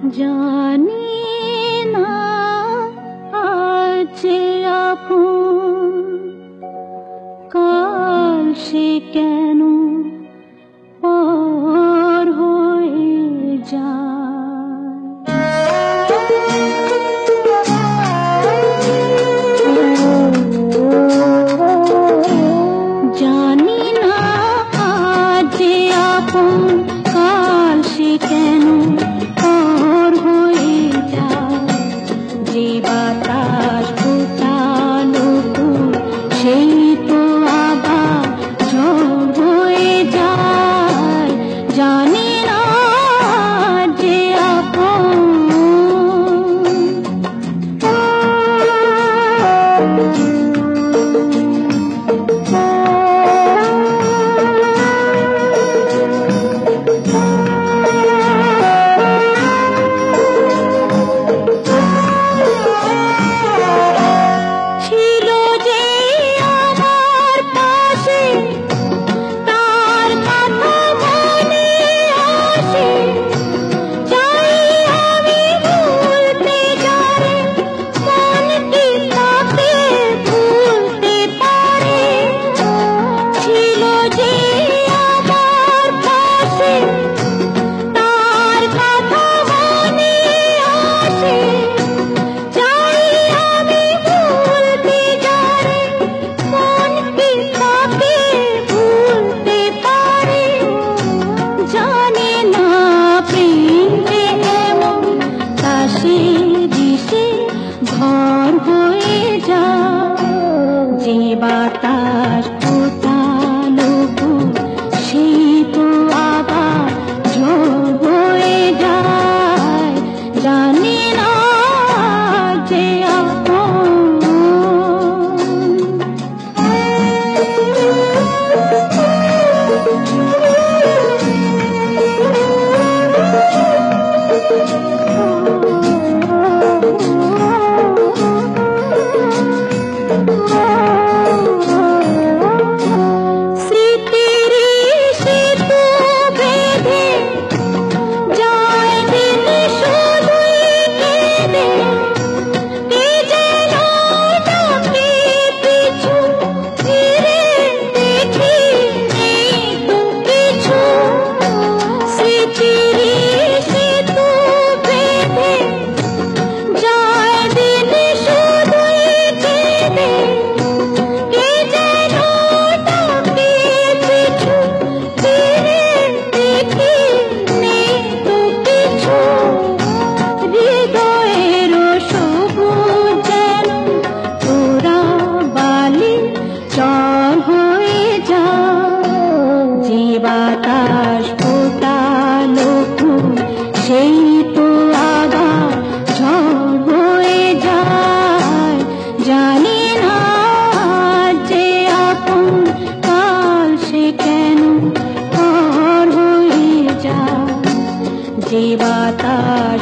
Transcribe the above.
জানি না আজ আপন কাল সে কেন পর হয়ে যায়। জানি না আজ আপন কাল সে কেন পর হয়ে যায়। যে বাতাস ফোটালো ফুল সেই তো আবার ঝড় হয়ে যায়। জানি না যে আপন ঘর হয়ে যায়। যে বাতাস ফোটালো ফুল সেই তো আবার ঝড় হয়ে যায়। জানি না যে আপন বাতাস ফোটালো ফুল সেই তো আবার ঝড় হয়ে যায়। জানি না যে আপন কাল সে কেন পর হয়ে যায়। যে বাতাস